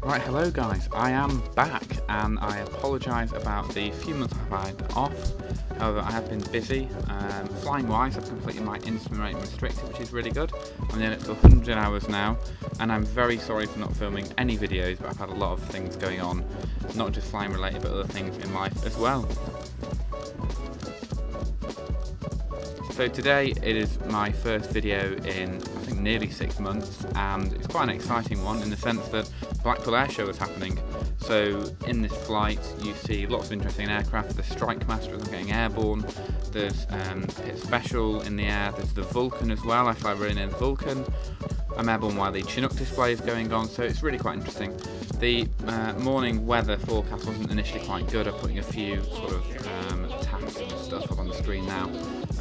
Right, hello guys, I am back and I apologise about the few months I've had off. However, I have been busy. Flying wise, I've completed my instrument rating restricted, which is really good. I'm nearly up to 100 hours now, and I'm very sorry for not filming any videos, but I've had a lot of things going on, not just flying related, but other things in life as well. So today it is my first video in, I think, nearly 6 months, and it's quite an exciting one in the sense that Blackpool Airshow is happening. So in this flight you see lots of interesting aircraft. The Strike Master is getting airborne, there's Pit Special in the air, there's the Vulcan as well. I fly really near the Vulcan. I'm airborne while the Chinook display is going on, so it's really quite interesting. The morning weather forecast wasn't initially quite good. I'm putting a few sort of taps and stuff up on the screen now.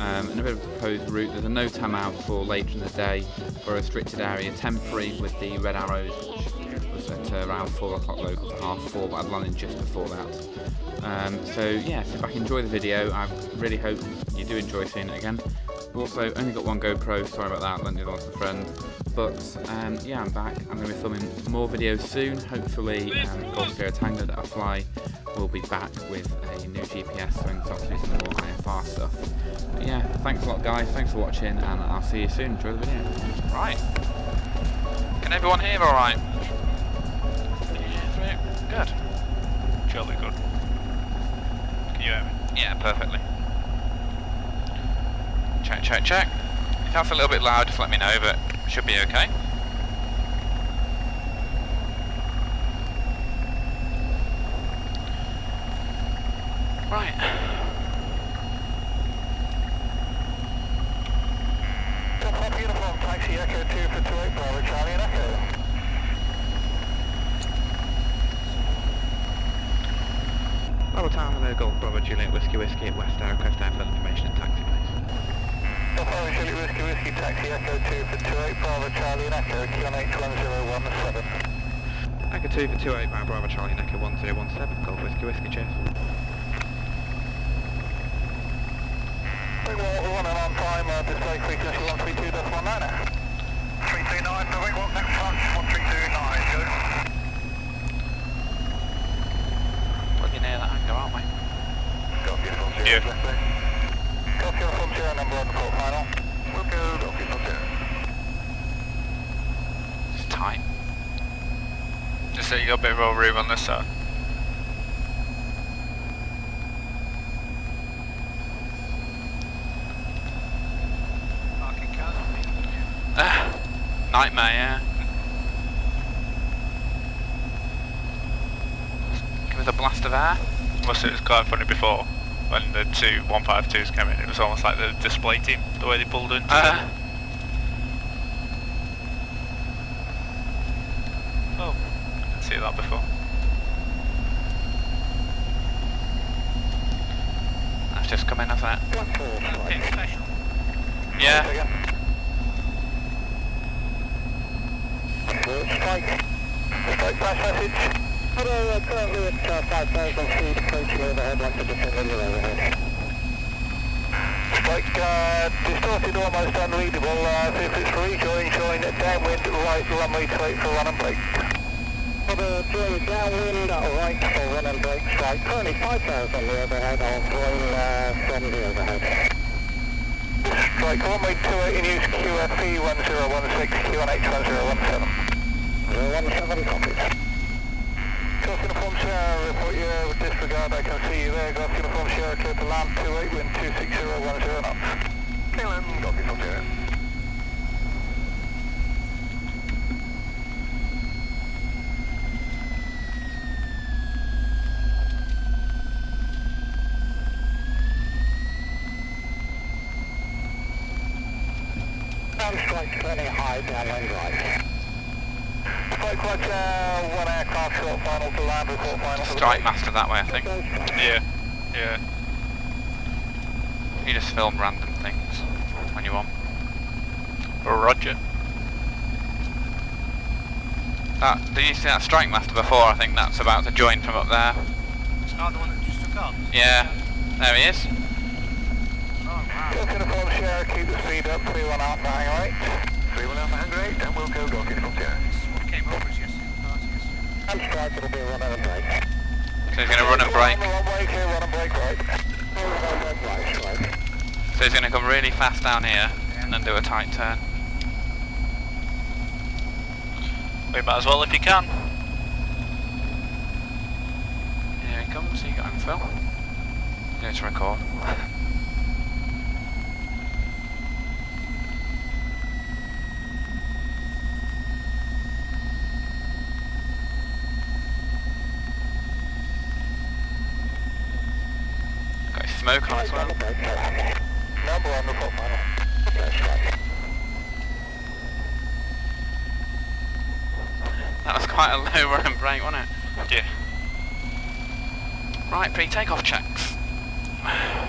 And a bit of a proposed route. There's a no time out for later in the day for a restricted area, temporary with the red arrows, which was at around 4 o'clock local to 4:30, but I'd landed just before that. So yeah, sit back, enjoy the video. I really hope you do enjoy seeing it again. Also, only got one GoPro, sorry about that, lent the other one to a friend. But yeah, I'm back. I'm going to be filming more videos soon. Hopefully, Golf Sierra Tango that I fly will be back with a new GPS, so I can start to do some more IFR stuff. But yeah, thanks a lot guys, thanks for watching, and I'll see you soon. Enjoy the video. Right. Can everyone hear alright? Yeah, good. Jolly good. Can you hear me? Yeah, perfectly. Check, check, check. If that's a little bit loud, just let me know, but should be okay. Right. Takeoff uniform, taxi Echo 2 for 28 Bravo, Charlie and Echo. Bravo Tower, Golf Bravo Juliet Whiskey Whiskey at West Tower, request airfield information and taxi please. Golf Bravo Juliet Whiskey Whiskey, taxi Echo 2 for 28 Bravo, Charlie and Echo, QNH 1017. Echo 2 for 28 Bravo Charlie and Echo 1017, Golf Whiskey Whiskey, cheers. We're running on time, display frequency 132.19. 339, so we walk next time, 1329, go. We're near that hangar, aren't we? Got beautiful zero, Yeah. left there. Got uniform zero, number 1 port final. We'll go, got beautiful zero. It's tight. Just so you got a bit of room on this side. Nightmare, yeah. Give us a blast of air. Must it was quite funny before when the two 152s came in. It was almost like the display team, the way they pulled in. Oh, I didn't see that before. That's just come in, hasn't it? Blackpool, Pit Special. Yeah. Strike flash message. Hello, currently at 5,000 feet, approaching overhead, like to descend radio overhead. Strike distorted, almost unreadable. See if it's rejoin, join downwind, right runway 28 for run and brake. For the join downwind, right for run and brake, strike. Currently 5,000 on the overhead, I'll join from the overhead. Strike runway 28 in use, QFE 1016, QNH 1017. 017 copies. Golf Uniform Sierra, report you with disregard, I can see you there. Golf Uniform Sierra, clear to land 28, wind 26010 knots. Clear, Golf Uniform Sierra. Strike turning high, downwind right. Strike right, one aircraft short final to land, report final. Strike Master that way, I think. Yeah, yeah. You just film random things when you want. Roger. Did you see that Strike Master before? I think that's about to join from up there. It's not the one that just took off? Yeah, there he is. Oh, wow. Golf Uniform Sierra, keep the speed up, 31 out for hangar 8. 31 out for hangar 8, and we'll go Golf Uniform Sierra. This is what came over us yesterday. And strike, it'll be a run and brake. So he's going to run and brake. One way, clear, run and brake right. Run and brake right. So he's going to come really fast down here and then do a tight turn. We might as well if you can. Here he comes, you got him, Phil. Go to record. Got his smoke on as well. Number on the foot panel. That's right. That was quite a low run and brake, wasn't it? Yeah. Right, pre-takeoff checks.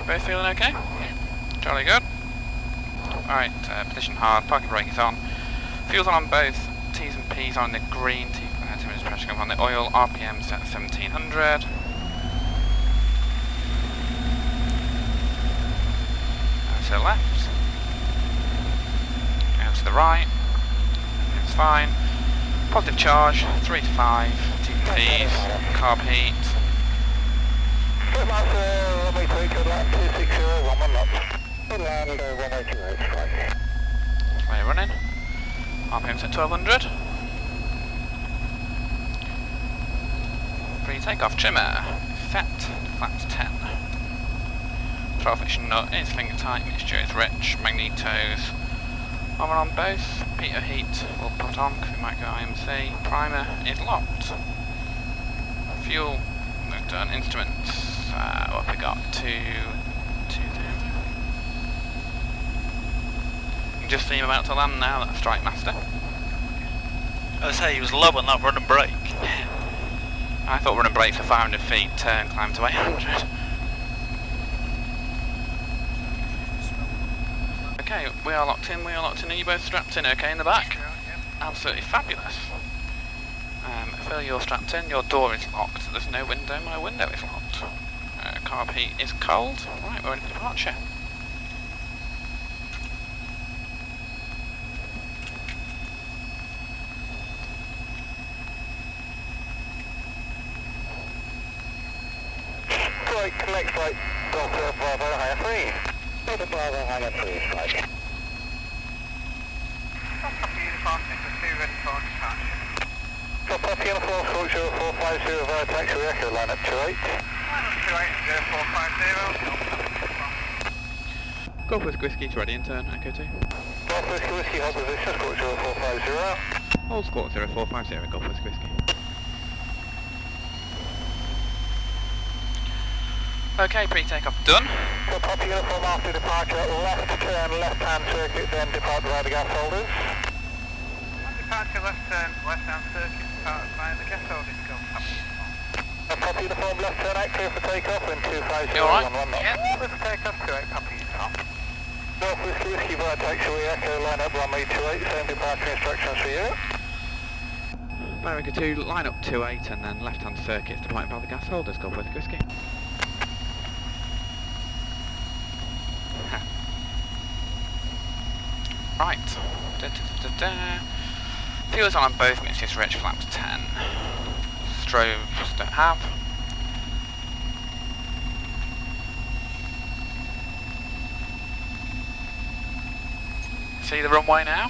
Both feeling okay? Jolly good. Alright, position hard, parking brake is on. Fuel's on both. T's and P's on the green. Temperature pressure comes on the oil. RPM set 1700. To the left. Go to the right. It's fine. Positive charge, 3 to 5, TPs, carb heat. Runway 3 to land, 260, 11 knots. Land, runway 28, strike. Way running. RPM's at 1200. Pre-takeoff trimmer, set, flaps 10. Throttle friction nut is finger tight, mixture is rich, magnetos. Armour on both, Peter heat will put on because we might go IMC. Primer is locked. Fuel, we've done. Instruments, what have we got? 2 down. You can just see him about to land now, that's Strike Master. I say he was low on that run and brake. I thought run and brake for 500 feet, turn, climb to 800. Okay, we are locked in, Are you both strapped in okay in the back? Absolutely fabulous. Phil, you're strapped in, your door is locked, there's no window, my window is locked. Carb heat is cold. Right, we're in departure. Right, next flight, Delta Bravo higher 3. Delta Bravo higher 3, strike. Copy uniform, Echo 2, ready for departure. Copy uniform, Squawk 0450 via taxiway Echo, line up 28. Line up 28, 0450. Golf Whiskey to ready and turn, Echo 2. Golf Whiskey, hold position, Squawk 0450. Hold Squawk 0450, Golf Whiskey. Okay, pre-takeoff done. Copy uniform after departure, left turn, left-hand circuit, then depart via the gas holders. On departure, left turn, left-hand circuit, depart via the gas holders. Go, copy uniform. Copy uniform, left turn, clear for takeoff, wind 250, You alright? 11 knots. Yeah, clear for takeoff, 28, copy uniform. Golf Whiskey via taxiway Echo, line up runway 28, same departure instructions for you. America 2, line up 28 and then left-hand circuits departing by the gas holders, Golf Whiskey. Right. Fuel's on both, mixtures rich, flaps 10. Strobes don't have. See the runway now?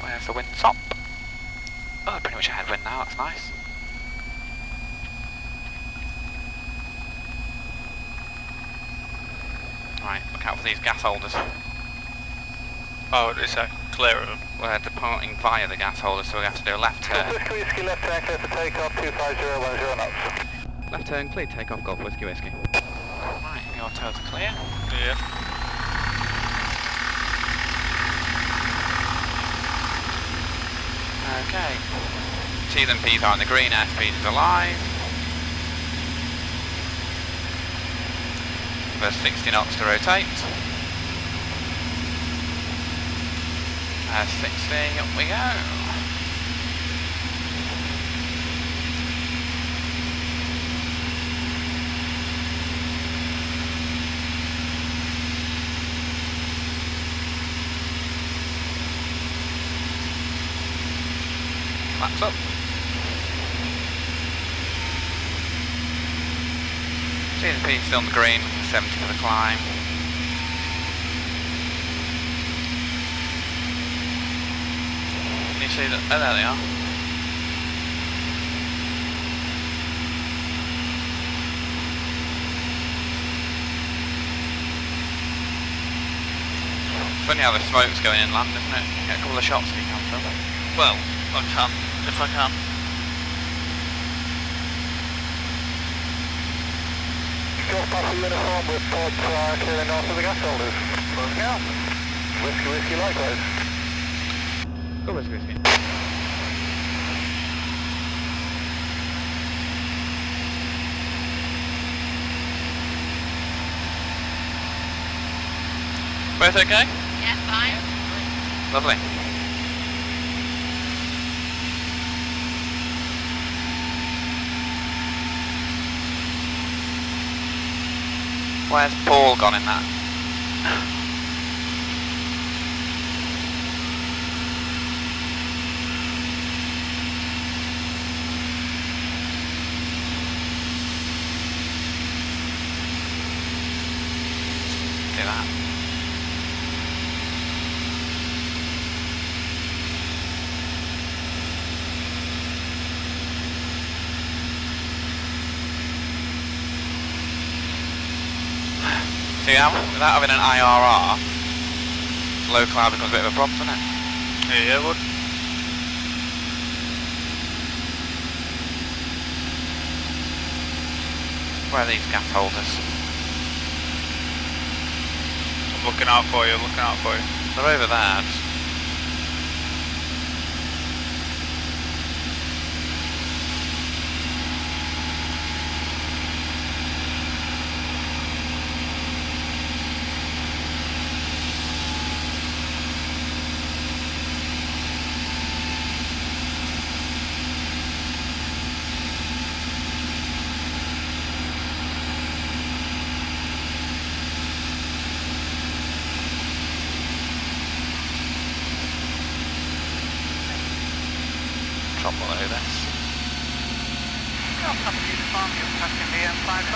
Where's the wind stop? Oh, pretty much a headwind now, that's nice. Right, look out for these gas holders. Oh, what did it say? Clear of them. We're departing via the gas holders, so we have to do a left turn. Golf Whiskey left turn, clear for takeoff, 250, 10 knots. Left turn, clear takeoff, Golf Whiskey. Right, your toes are clear. Yeah. Okay. T's and P's are in the green, airspeed is alive. There's 60 knots to rotate. 60, up we go. Flaps up. CSP still on the green, 70 for the climb. Can you see that? Oh, there they are. Funny how the smoke's going inland, isn't it? You get a couple of shots if you can from. Well, I can, if I can. Just past the uniform report clearing north of the gas holders. Moving out. Whiskey likewise. Go whiskey. Both okay? Yeah, fine. Lovely. Where's Paul gone in that? Do that. See how, without having an IRR, low cloud becomes a bit of a problem, doesn't it? Yeah, it would. Where are these gas holders? I'm looking out for you, looking out for you. They're over there. Drop below this. Got past the uniform, you're passing the M55.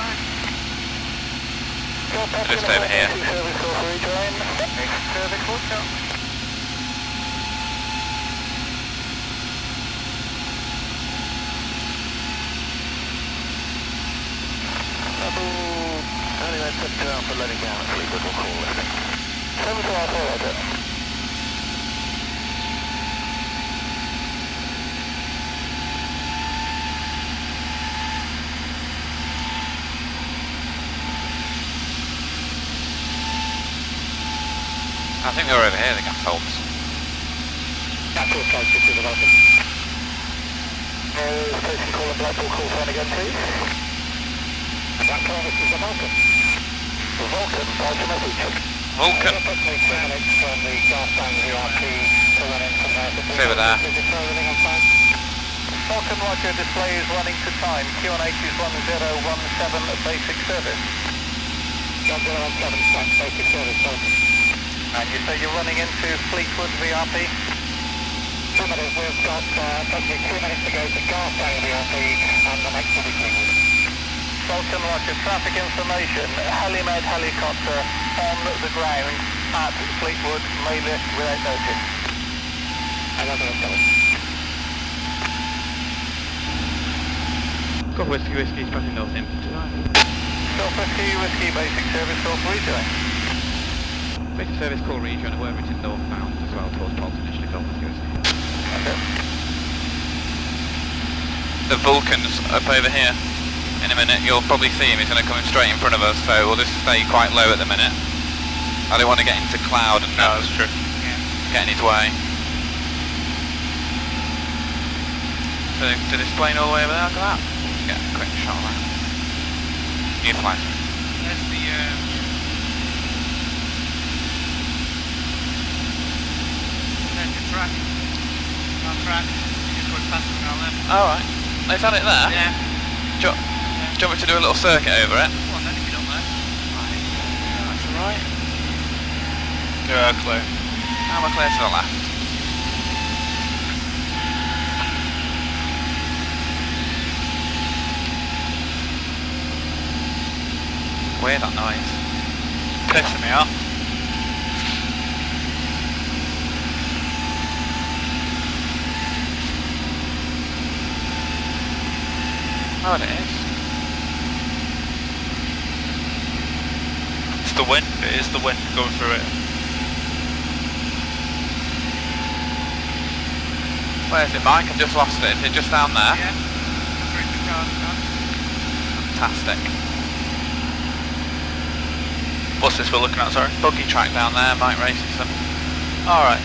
Just over here. Service hotel. Anyway, put down for letting down, Fleetwood will call it. 7 to our forward. I think they were over here, the gas holders. Blackpool flight 6 is about it. Station caller Blackpool, call sign again please. Blackpool, this is the Vulcan. Vulcan, flight to message. Vulcan. Approximately 2 minutes from the gas tank VRP to run in from there. It's over there. Vulcan, roger, display is running to time. QNH is 1017 basic service. 1017, basic service, Vulcan. And you say you're running into Fleetwood VRP? 2 minutes, we've got approximately 2 minutes to go to Garstang VRP and the next will be Fleetwood. Vulcan, roger, traffic information, Helimed helicopter on the ground at Fleetwood, may lift without notice. Another coming. Go whiskey, passing north in tonight. Golf Whiskey, basic service, Golf rejoin. Basic service call rejoin at Worthington northbound as well towards Bolton initially. Go whiskey. Okay. The Vulcan's up over here. In a minute, you'll probably see him. He's going to come straight in front of us, so we'll just stay quite low at the minute. I don't want to get into cloud and No, that's true. get in his way. So, did this plane all the way over there? Look at that. Let's get a quick shot of that. New flight. There's the there's the track. Our track. Just going past it now then. Alright. Is that it there? Yeah. Do you want me to do a little circuit over it? Go on then if you don't mind. That's alright. Yeah, clear. Now we're clear to the left. weird, that noise. Pissing me off. Oh, it is. It's the wind. It is the wind going through it. Where is it, Mike? I've just lost it. Is it just down there? Yeah. Bring the car down. Fantastic. What's this we're looking at, sorry? Buggy track down there, Mike races them. Alright.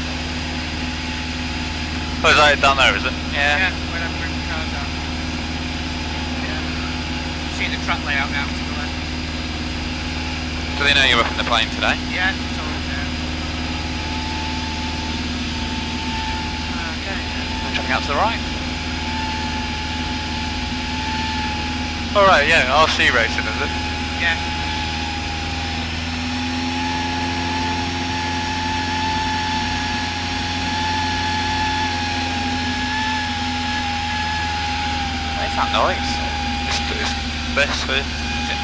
Oh, is that it down there, is it? Yeah, we're going to bring the car down. Yeah. See the track layout now to the left. Do they know you're up in the plane today? Yeah, it's all there. Okay. Jumping out to the right. Alright, yeah, RC racing, is it? Yeah. Where's that noise? It's best here. Is it?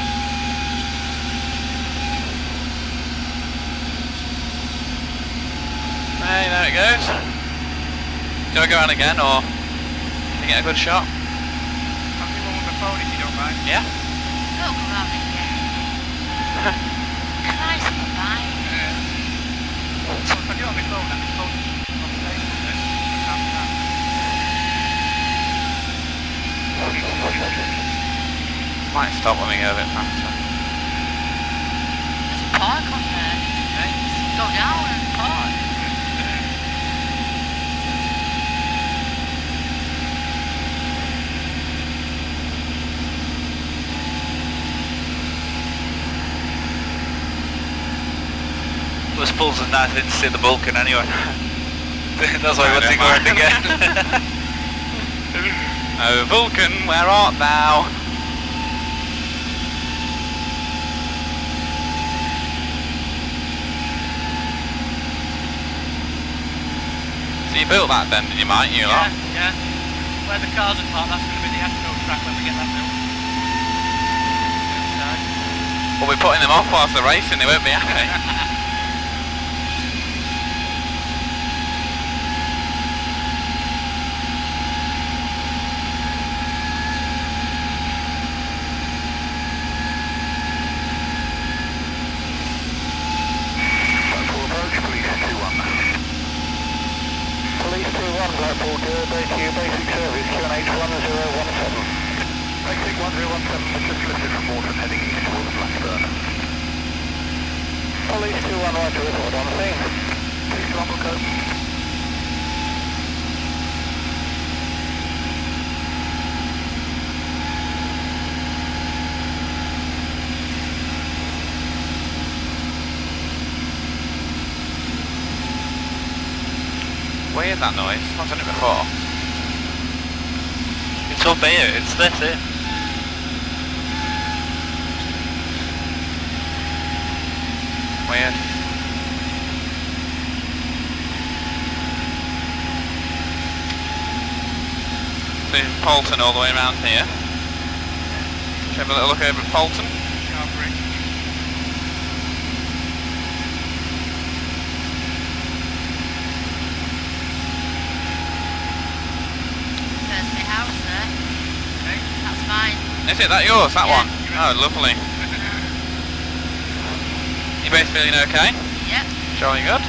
Hey, there it goes. Do I go around again, or can you get a good shot? I'll do one with the phone if you don't mind. Yeah? Look around again. Christ alive. So if I do it on my phone, I can post it on Facebook then. I can't do that. Might stop when we go a bit faster. There's a park on there. Go down and park. I suppose it's nice to see the Vulcan anyway. That's why I want to go around again. Oh, Vulcan, where art thou? So you built that then, did you, Mike? You lot? Yeah. Where the cars are parked, that's going to be the Astro track when we get that built. We'll be putting them off whilst they're racing, they won't be happy. Blackpool, debut basic service, QNH 1017. Basic 1017, just lifted from Morton, heading east towards Blackburn. Police 21 right to report on scene. Police 21 will go. Weird, that noise. I've done it before. It's up here, it's this here. Weird. So Polton all the way around here. Should we have a little look over at Polton? Is it that yours, that one? Oh, lovely. You both feeling okay? Yep. Jolly good.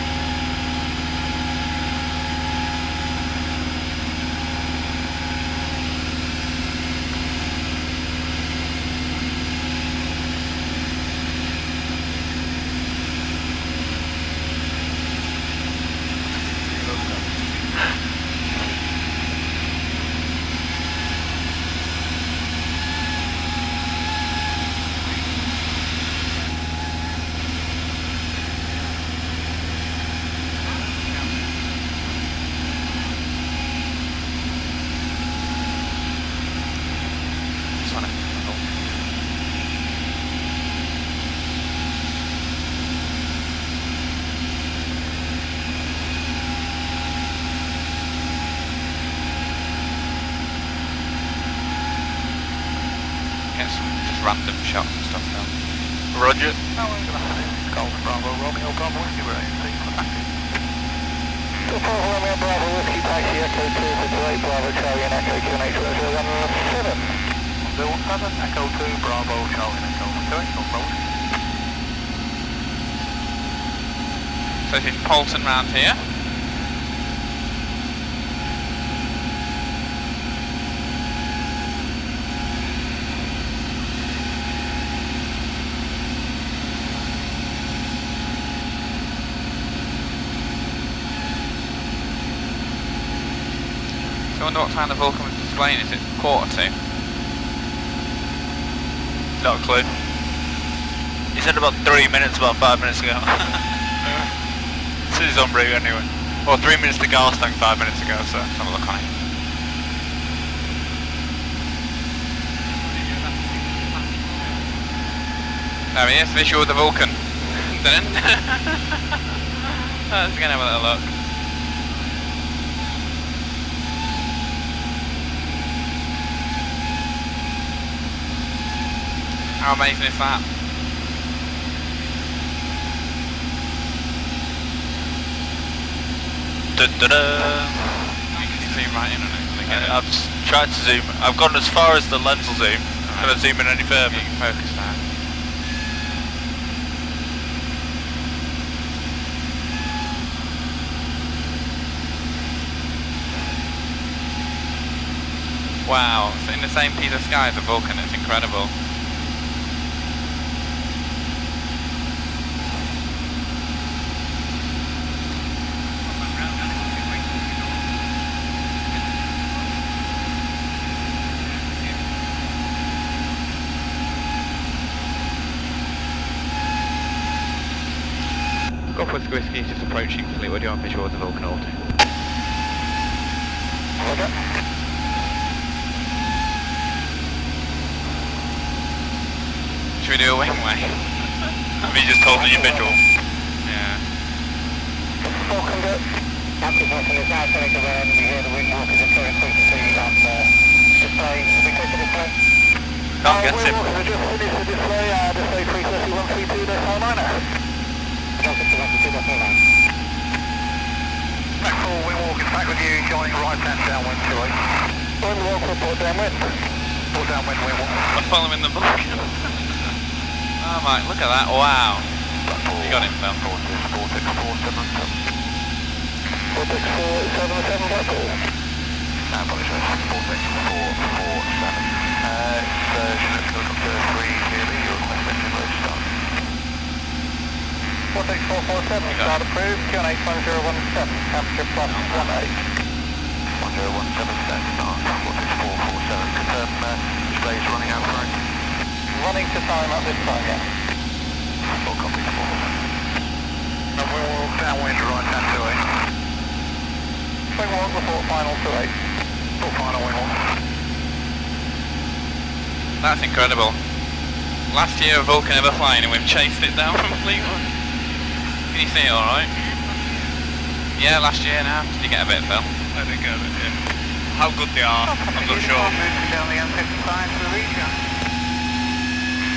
Get some just random shots and stuff though. Roger. Golf Bravo, Romeo Bravo, Whiskey, we're Romeo Bravo, Whiskey, Taxi, Echo 2 for 8, Bravo, Charlie, and Echo QNH 017. 017, Echo 2, Bravo, Charlie, and Echo 2, no problem. So this is Polton round here. I wonder what time the Vulcan was displaying. Is it 1:45? Not a clue. He said about 3 minutes, about 5 minutes ago. This is on route anyway. Well, 3 minutes to gas tank, 5 minutes ago, so let's have a look on it. There he is, visual of the Vulcan. Let's go and have a little look. How amazing is that? Da-da-da. You can zoom right in on it. I've tried to zoom. I've gone as far as the lens will zoom. Can I zoom in any further? You can focus that. Wow, it's in the same piece of sky as the Vulcan, it's incredible. Golf Whiskey is just approaching Fleetwood Yard visual of the Vulcan order. Should we do a wing way? Have you just told me your visual? Yeah. Vulcan go. Captain Vulcan is now turning around. We hear the wing walkers are very quickly on display. Should we take a display? Can't get him. Wing walkers are just finished the display. Display 33132, that's our liner. Blackpool, wing walkers back with you, joining right hand downwind 28. Wing walk, report downwind. Report downwind, wing walk. We're following the Vulcan. Oh my, look at that, wow. You got him, Phil. 46477. 46477 Blackpool. No, apologize, 46447. Let's go to 3 clearly, your request engine load start. 46447, start approved, QNH 1017, temperature plus 18. 1017, set start, 46447, confirm displays running outside. Running to time at this time, yeah. Full copy, 4. And we'll walk downwind right hand to 8. Wing walk, report final to 8. Full final wing walk. That's incredible. Last year a Vulcan ever flying and we've chased it down from Fleetwood. Can you see it alright? Yeah, last year now. Did you get a bit, Phil? I didn't get it, yeah. How good they are, I'm not sure. Moving down the M55 to the region.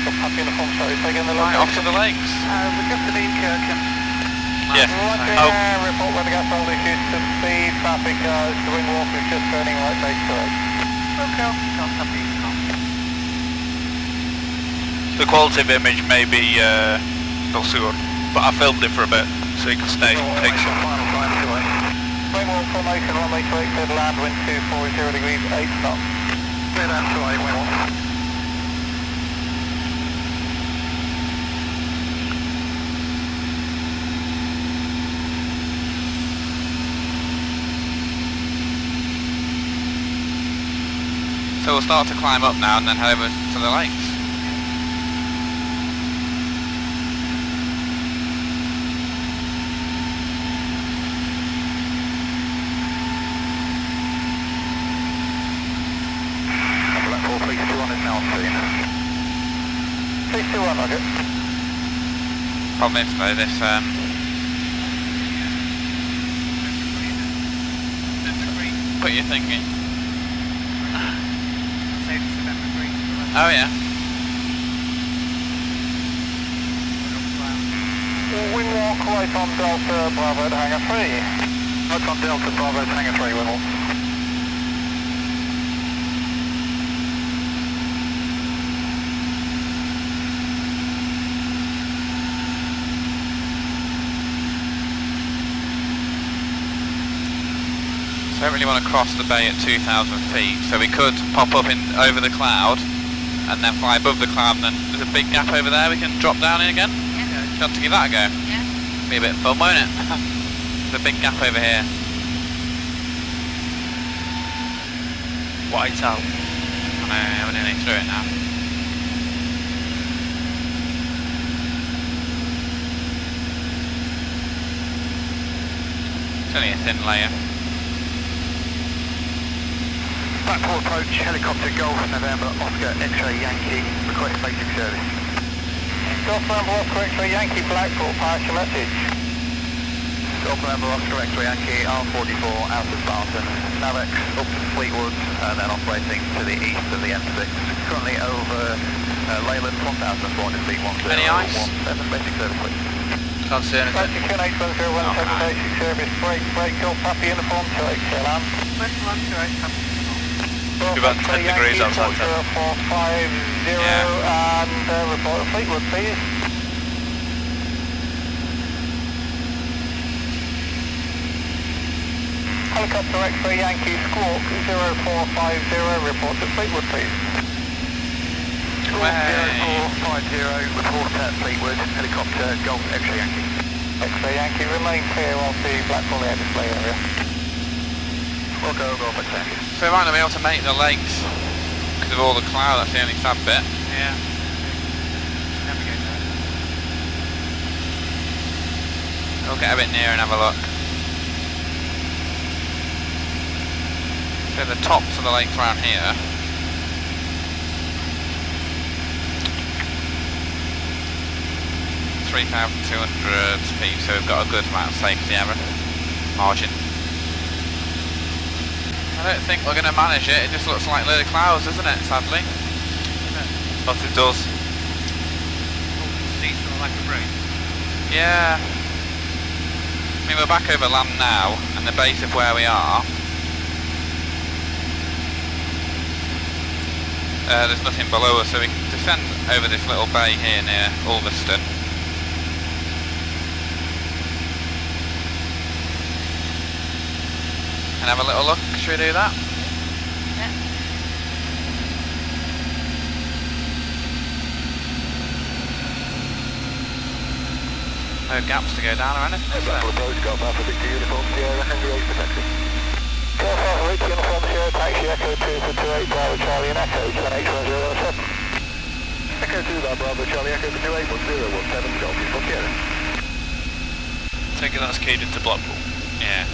Happy uniform, sorry, taking the Right, location. off to the lakes. We're just at Inchurkin. Yes. Roger, Oh. report weather gas hold issues to speed, traffic, the wing walk is just turning right base to 8. Okay, don't have these on. The quality of image may be not so good, but I filmed it for a bit, so you can stay, take some. Final time to 8. Wing walk formation, runway to 8, cleared land, wind 240 degrees, 8 knots. Clear that to 8, wing walk. So we'll start to climb up now and then head over to the lakes. Blackpool 321 is now seen. 321, Roger. Problem is though, this put your thing in. Oh yeah. Wind walk right on Delta Bravo at Hangar 3. Right on Delta Bravo at Hangar 3, wind walk. So I don't really want to cross the bay at 2,000 feet, so we could pop up in over the cloud and then fly above the cloud, and then there's a big gap over there we can drop down in again. Yeah. Do you want to give that a go? Yeah. Be a bit fun, won't it? There's a big gap over here. White out. I know, we're nearly through it now. It's only a thin layer. Blackpool approach, helicopter Golf November Oscar X-ray Yankee, request basic service. Golf November Oscar X-ray Yankee, Blackpool, pass your message. Golf November Oscar X-ray Yankee, R44 out of Barton, Navex up to Fleetwood and then operating to the east of the M6. Currently over Leyland 1,400 feet, 1017 Any ice? basic service please. Can't see anything. Taxi 28101 basic service, break, Golf Happy uniform, select Alarm. West 128, happy. Be about 10 degrees outside. 0450 Yeah. and report to Fleetwood, please. Helicopter X-ray Yankee Squawk 0450, report to Fleetwood, please. Squawk 0450, report at Fleetwood, helicopter Golf X-ray Yankee. X-ray Yankee, remain clear of the Blackpool air display area. We'll go Golf X-ray Yankee. So we might not be able to make the lakes because of all the cloud, that's the only sad bit. Yeah. Navigate there. We'll get a bit near and have a look. So the tops of the lakes around here. (3,200 feet), so we've got a good amount of safety error margin. I don't think we're going to manage it. It just looks like a load of clouds, doesn't it, sadly? But it does. See something like a rain. Yeah. I mean, we're back over land now, and the base of where we are, there's nothing below us, so we can descend over this little bay here near Ulverston. And have a little look. Should we do that? Yeah. No gaps to go down or anything, is there? Approach, Golf Alpha Victor Uniform Sierra, Henry 8 protected. Golf Alpha Victor Uniform Sierra, taxi Echo 2 for 28 Bravo Charlie and Echo 18107. Echo 2 Bravo Charlie, Echo 28117, Golf Uniform Sierra. Take it that's keyed into Blackpool. Yeah.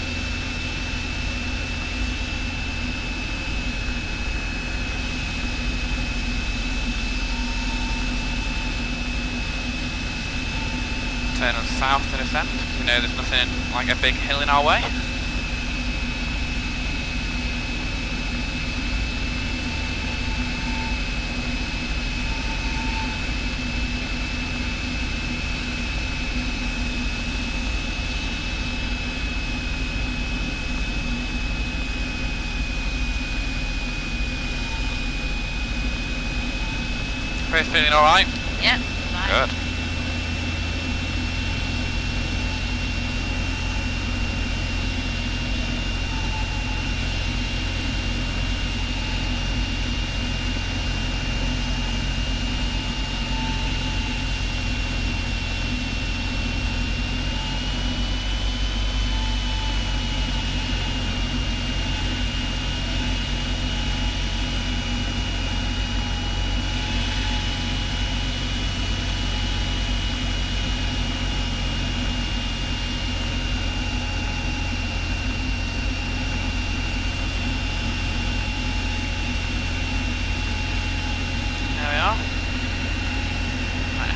Turn us south to descend. We know there's nothing like a big hill in our way. Chris, feeling alright? Yeah. Fine. Good.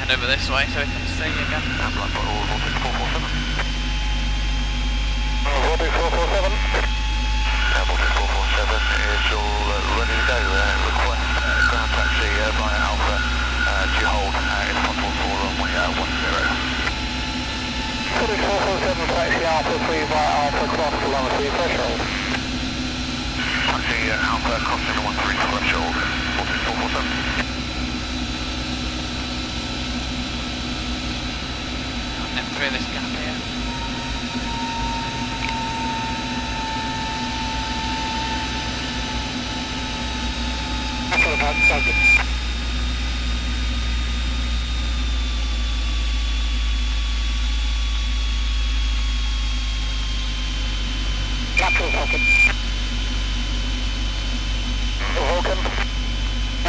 Over this way so we can see you again. Blackpool Vortex 447. Vortex 447. Vortex 447 is all ready to go. Request ground taxi via Alpha. Do you hold if possible for runway 10. 713 threshold, 16447. I'll nip through this gap here. Blackpool Falcon. Falcon.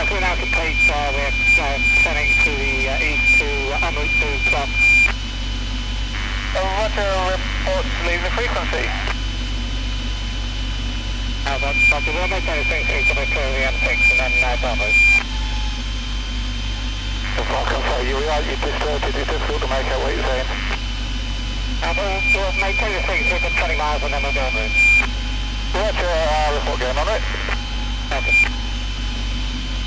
We're now to Page, we're turning to the east to en route to Club. Roger, reports leaving frequency. That's Roger, we'll make anything so you're going to clear the M6 and then downwards. Falcon, so you're right, you're distorted, it's difficult to make out what you're saying. We'll maintain the thing, keep it 20 miles and then we'll go on route. Roger, report going on it. Okay.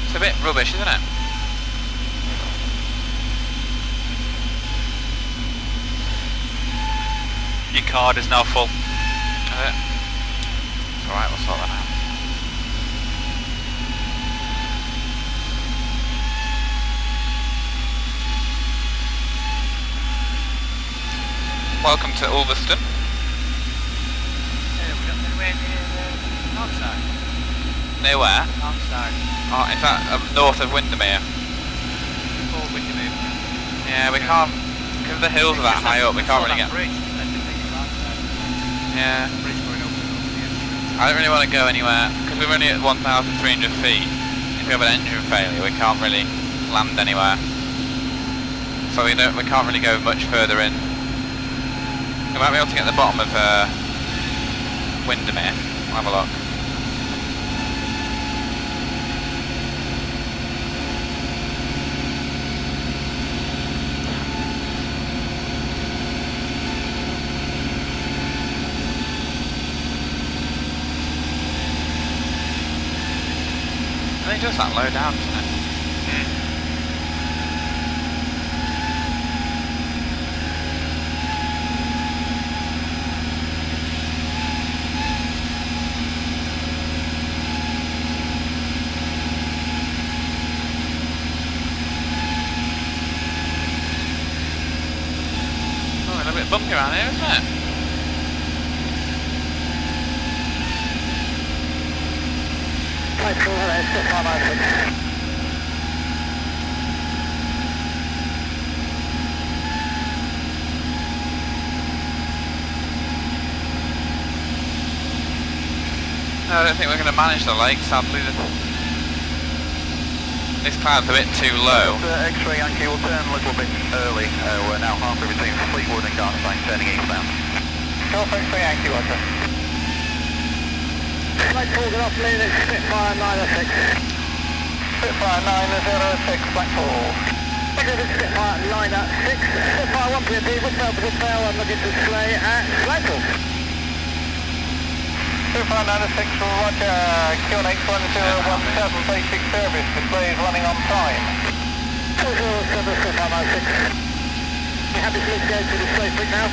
It's a bit rubbish, isn't it? Your card is now full. Is it? It's alright, we'll sort that out. Welcome to Ulverston. We got anywhere near the north side. Near where? North side. Oh, is that north of Windermere? Before Windermere. Yeah, we can't, because the hills are that high up, we can't really get... Bridge, that's the thing, right side. Yeah. Bridge going over the I don't really want to go anywhere, because we're only at 1,300 feet. If we have an engine failure, we can't really land anywhere. So we can't really go much further in. We might be able to get to the bottom of Windermere. We'll have a look. I think it does that low down, doesn't it? A bit bumpy around here, isn't it? No, I don't think we're going to manage the lake, sadly. This cloud's a bit too low. X-ray Yankee will turn a little bit early. We're now halfway between Fleetwood and Garnside, turning eastbound. Golf X-ray Yankee, Roger. Right, pulled it off, lead at Spitfire 906. Spitfire 906, Blackpool. Spitfire 906, Spitfire 1 PMP, which opposite tail, I'm looking to display at Blackpool. Spitfire 906, Roger, QNH1017, basic service, display is running on time. 407, Spitfire 906. You happy to go to display quick now?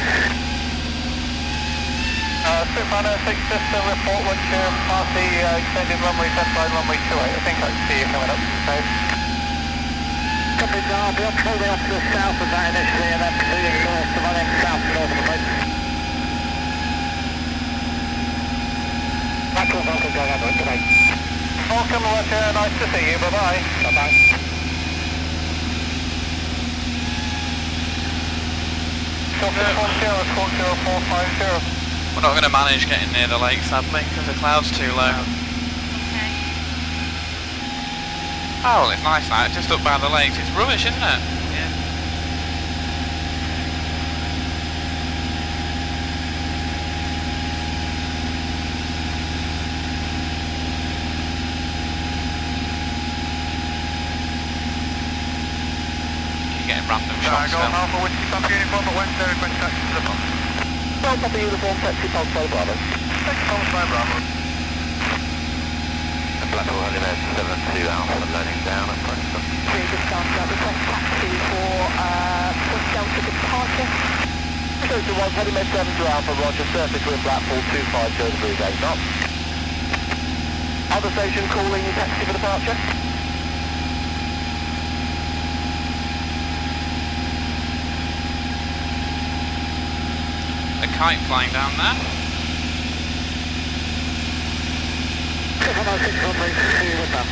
Spitfire 906, just a report once you're past the extended runway, central runway 28. I think I can see you coming up to the south. Copy, I'll be holding off to the south of that initially and then proceeding north to running south and north of the boat. Blackpool, Falcon, going over it today. Welcome, Roger, nice to see you, bye-bye. Bye-bye. Squawk 0450. We're not going to manage getting near the lake, sadly, because the cloud's too low. Okay. Oh, well, it's nice now, it's just up by the lakes. It's rubbish, isn't it? Yeah. Keep getting random shots Golf still. Alpha, Whiskey Pump uniform at Wednesday, request taxi to the pump. Golf Alpha uniform, taxi pump, Bravo. Taxi pump, Bravo. Blackpool Helipad 72 Alpha, loading down at Preston. Just started up, request taxi for Point Delta departure. Delta 1, Helipad 72 Alpha, Roger, surface wind Blackpool 250 degrees 8 knots. Other station calling taxi for departure. A kite flying down there. 706 runway, see you with that.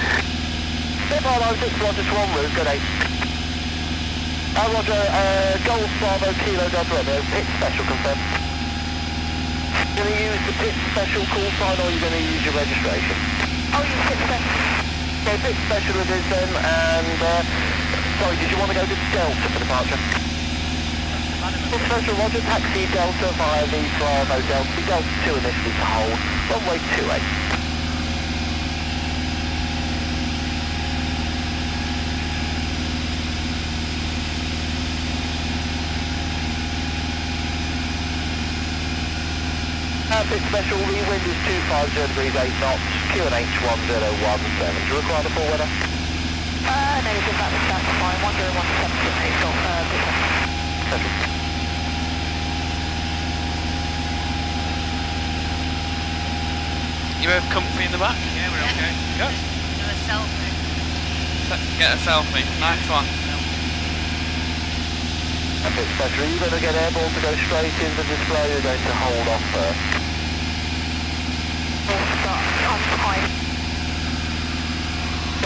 706 Roger, Swan route, good day. Roger, Golf Bravo Kilo Delta Romeo, pit special confirmed. You going to use the pit special call sign or are you going to use your registration? Oh, you pit special. Okay, pit special it is then, and sorry, did you want to go to Delta for departure? Pit special, Roger, taxi Delta via the Bravo Delta, Delta 2 initially to hold, runway 28. Pit special, the wind is 250 degrees 8 knots, QNH 1017. Do you require the full weather? Negative, that's fine. 1017 to 8 knots, Special. You both comfy in the back? Yeah, we're okay. Good. Do a selfie. Get a selfie. Nice one. Pit special, are you going to get airborne to go straight in the display or are you going to hold off first?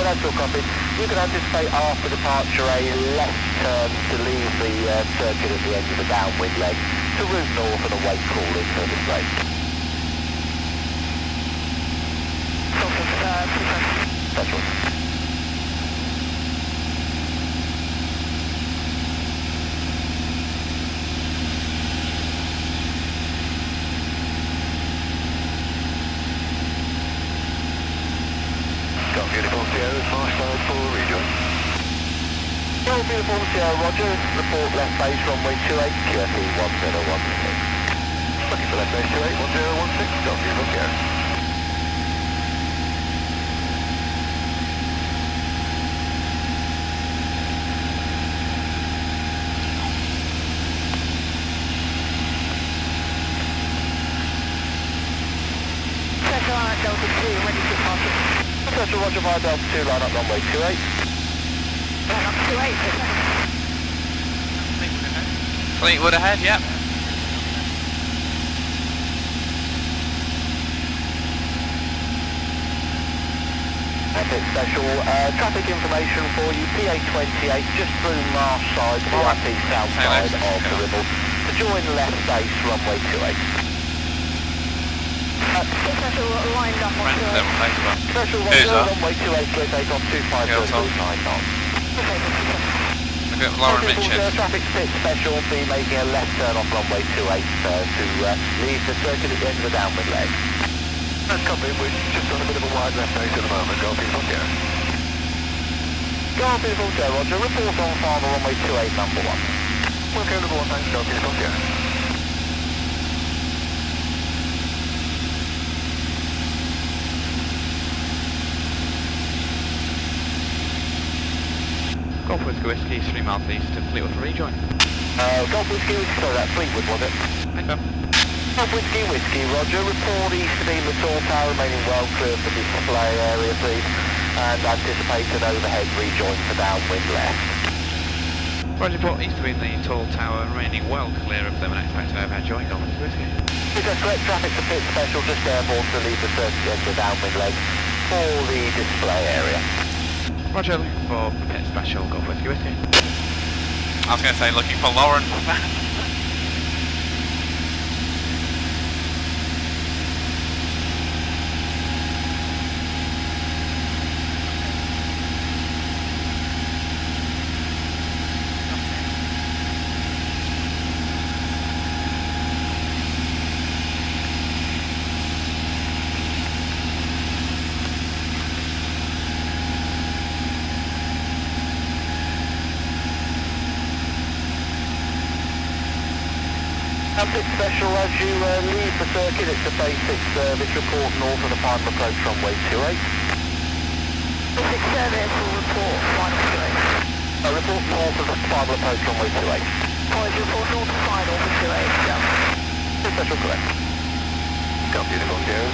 Well, that's your copy. You can anticipate after departure a left turn to leave the circuit at the end of the downwind leg to route north and await call in for display. That's right. Beautiful Sierra, fast side for rejoin. Beautiful Sierra, Roger. Report left base runway 28, QFE 1016. Looking for left base 28, 1016. Got beautiful Sierra. Special on Delta 2, ready to departure. Special Roger via Delta 2, line up runway 28. Line up 28, Fleetwood ahead, yep. Epic special, traffic information for you, PA28, just through Marsh side, VIP south side of the Ribble, to join left base, runway 28. special lined up on Special Who's that? runway 28, clear takeoff 250 knots. Look at Lauren Mitchell. Traffic pit special will be making a left turn off runway 28 to leave the circuit at the end of the downwind leg. That's coming, we're just on a bit of a wide left base at the moment, go beautiful Sierra. Go beautiful Sierra, Roger, report on final runway 28 number 1. Okay, number 1, thanks, go beautiful Sierra. Golf Whiskey, 3 miles east to Fleetwood for rejoin. Golf Whiskey, sorry, that Fleetwood was it? Okay. Golf Whiskey, Roger, report east of the tall tower remaining well clear of the display area please, and anticipate an overhead rejoin for downwind left. Roger, report east of the tall tower remaining well clear of them and expect an overhead join. Golf Whiskey. Is that correct? Traffic to pit special, just airborne to leave the circuit end of the downwind leg for the display area. Roger, looking for pit special, Golf Whiskey. I was going to say looking for Lauren. Pit special, as you leave the circuit, it's a basic service report north of the final approach runway 28. Basic service will report final 28. Report north of the final approach runway 28. Report north of final for 28, yeah. Pit special correct. Got beautiful, Sierra.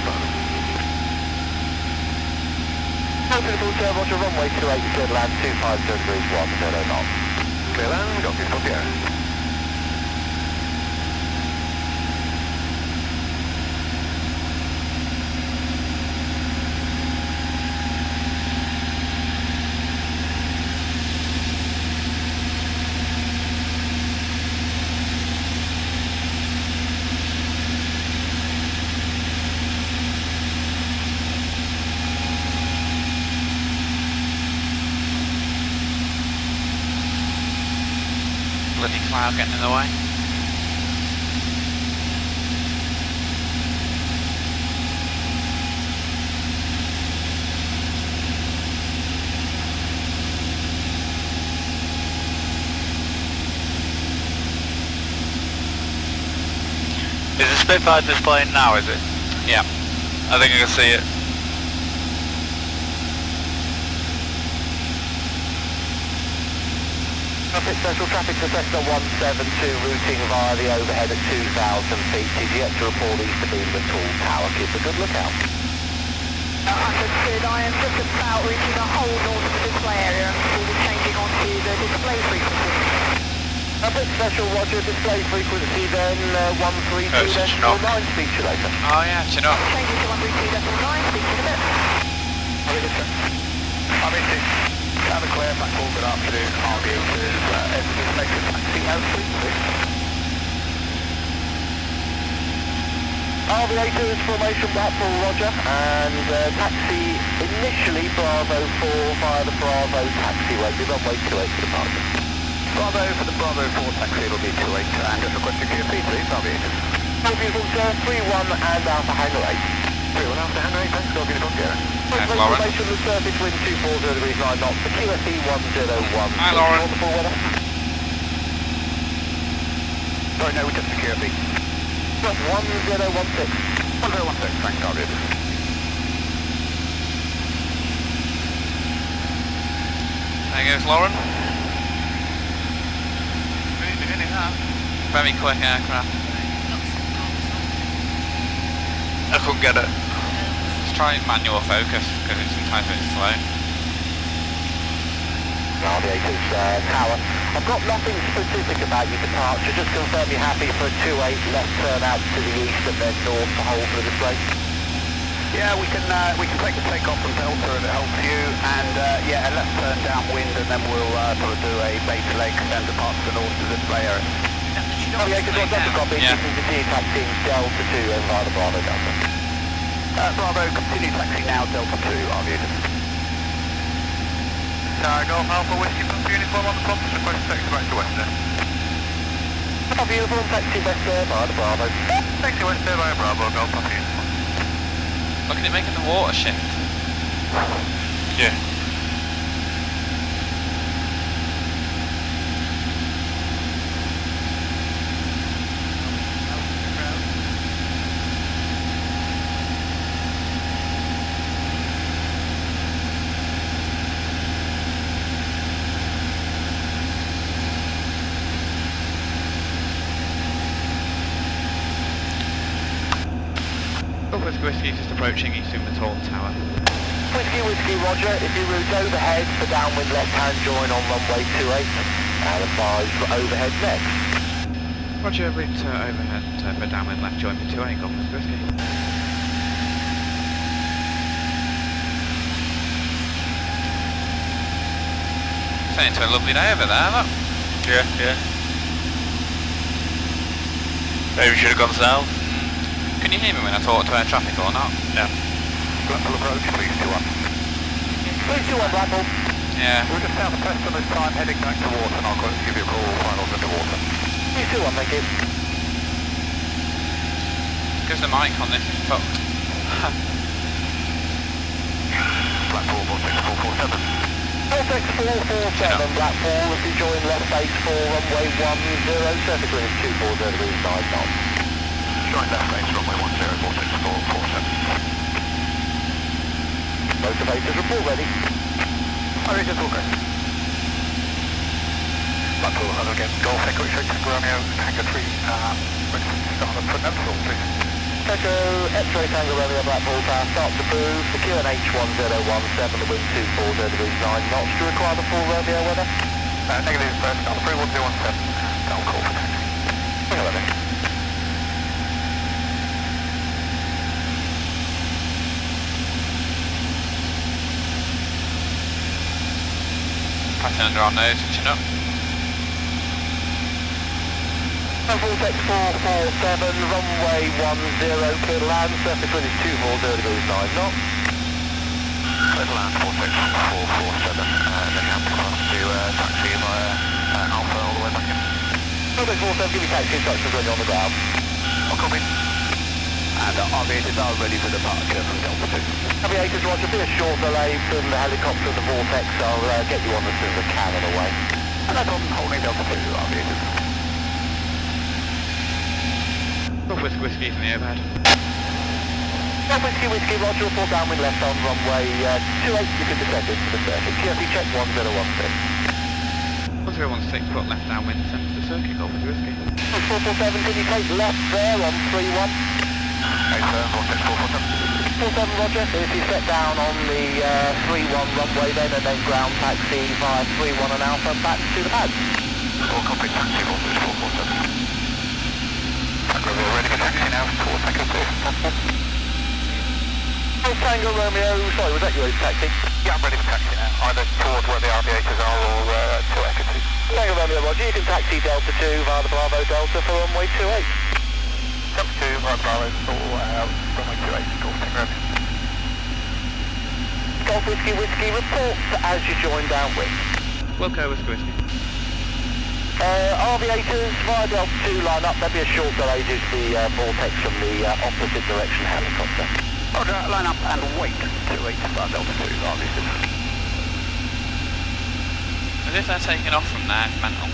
Beautiful, sir, roger, runway 28, clear land, 250 degrees, 10 knots. Clear land, got beautiful, yeah. Bloody cloud getting in the way. Is the Spitfire displaying now, is it? Yeah. I think I can see it. Central traffic to Cessna 172, routing via the overhead at 2,000 feet. Is yet to report east of beam the tall tower. Keep a good lookout. Understood. I am just about reaching the whole north of the display area and we'll be changing onto the display frequency. Traffic special, roger, display frequency then 132, then Chinook. 9, speak to you later. Oh yeah, Chinook. Changing to 132.9, speak to you in a bit. I'm in six. Have a clear, Blackpool, good afternoon. RB8 everything makes a taxi out frequency. RB8 is formation Blackpool, roger, and taxi initially Bravo 4 via the Bravo taxiway. Be runway 28 for departure. Bravo for the Bravo 4 taxi, it'll be 28, and just requesting QFP, please, RB8. Oh, beautiful, sir, 31 and Alpha Hangar 8. 31 Alpha Hangar 8, thanks, beautiful, yeah. Thanks, Lauren. Information the surface wind 240 degrees 9 knots, the QFE 101. Hi, Lauren. Wonderful weather. Sorry, no, we took the QFE. 1016. 1016, thanks, target. There goes Lauren. Really hitting that. Very quick aircraft. I couldn't get it. Let's try manual focus because it's sometimes a bit slow. RB8 is tower. I've got nothing specific about your departure, just confirm you're happy for a 28 left turn out to the east and then north to hold for the display. Yeah, we can take a takeoff from Delta if it helps you, and yeah, a left turn downwind, and then we'll sort of do a base leg and depart to the north to the display area. RB8 is on Delta copy, you can continue taxiing Delta 2 and via the Bravo Delta. Bravo, continue taxi now, Delta 2, RB8. Golf Alpha Whiskey Pump uniform on the pump, request taxi back to Western. Copy uniform, taxi West Air via the Bravo. Taxi Western via Bravo, Golf Alpha uniform. Look at it making the water shift. Yeah. Whiskey just approaching Eastern the tall tower. Whiskey, whiskey, roger. If you route overhead for downwind left-hand join on runway 28. And advise for overhead next. Roger, route overhead for downwind left join for 28, Golf Whiskey. Turning into a lovely day over there, look. Yeah, yeah. Maybe we should have gone south. Can you hear me when I talk to air traffic or not? No. Blackpool approach, please 21. Please 21, Blackpool. Yeah. We're just south of Preston this time, heading back to water, and I'll give you a call, finals into water. Please 21, thank you. Because the mic on this is fucked. Blackpool 16447. 16447, Blackpool, if you join left base for runway 10, traffic wind 240 degrees 5 knots. Join left base, runway 10, 16447. Motivators report ready. Operators all go. Blackpool, hello again. Golf Echo 6 Romeo, Tango 3, ready to start up for neutral, please. Echo, X-ray Tango Romeo Blackpool Tower, start to move, secure an H1017, the wind 240 degrees 9 knots. Do you require the full Romeo weather? Negative, start to 31217, down call for taxi. Hang on a minute. Passing under our nose, switching up. Vortex 447, runway 10, clear to land, surface wind is 240 degrees 9 knots. Clear to land, Vortex 447, and then have to cross to taxi via Alpha all the way back in. Vortex 447, give me taxi instructions when you're on the ground. I'll copy. And aviators are ready for departure from Delta 2. Aviators, roger, be a short delay from the helicopter and the Vortex. I'll get you on as soon as I can on the way. And that's on holding Delta 2, aviators. Whiskey from the overhead. Whiskey, roger, report downwind left on runway 28, you can descend into the circuit. GFE check 1016. 1016, put left downwind, send to the circuit, Golf Whiskey. 447, can you take left there on 31? 47, roger, so if you set down on the 31 runway then and then ground taxi via 31 and Alpha back to the pad. All copy, taxi, Vortex 447. We're ready for taxi now, towards Tango 2. Tango Romeo, sorry, was that your taxi? Yeah, I'm ready for taxi now, either towards where the aviators are or to Echo 2. Tango Romeo, roger, you can taxi Delta 2 via the Bravo Delta for runway 28. Delta 2, right Bravo, for runway 28, Golf Tango Romeo. Golf Whiskey, reports as you join downwind. Wilco Whiskey. Aviators via Delta 2 line up, there'll be a short delay due to the vortex from the opposite direction helicopter. Roger, line up and wait 28 via Delta 2, aviators. As if they're taking off from there, mental.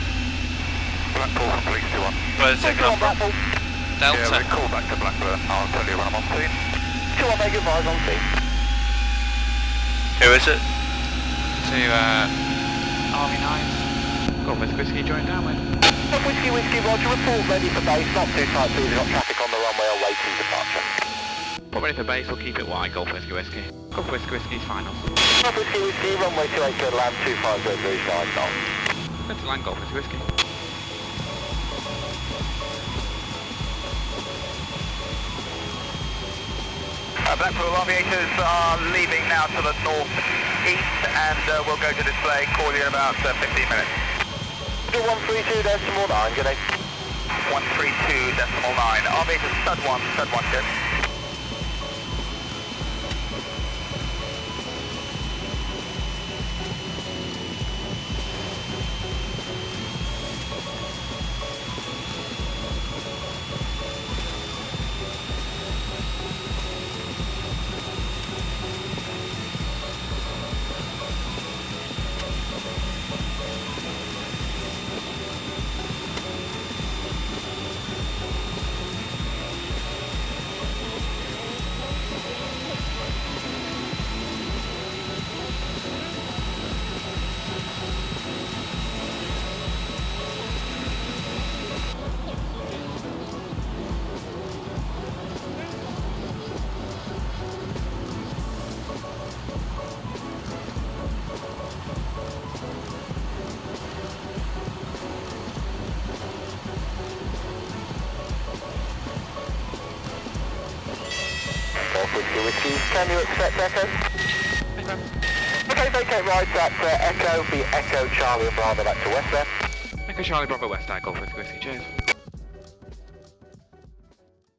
Blackpool from Police 2-1. Where they're taking off from? Blackpool. Delta. Yeah, we call back to Blackburn. I'll tell you when I'm on scene. 2-1, make advise on scene. Who is it? To RV9. Golf Whiskey, join downwind. Whiskey, roger, report ready for base, not too tight, please, we've got traffic on the runway awaiting departure. We're ready for base, we'll keep it wide, Golf Whiskey. Golf Whiskey's final. Golf Whiskey, runway 28, clear to land, 250 degrees 9 knots. Good to land, Golf Whiskey. Blackpool aviators are leaving now to the north-east and we'll go to display, call you in about 15 minutes. 132.9, good day. 132.9, aviators stud 1, good. Whiskey, can you accept Echo? Okay, vacate right at Echo, be Echo, Charlie and Bravo back to West there. Echo Charlie Bravo West, Golf Whiskey, cheers.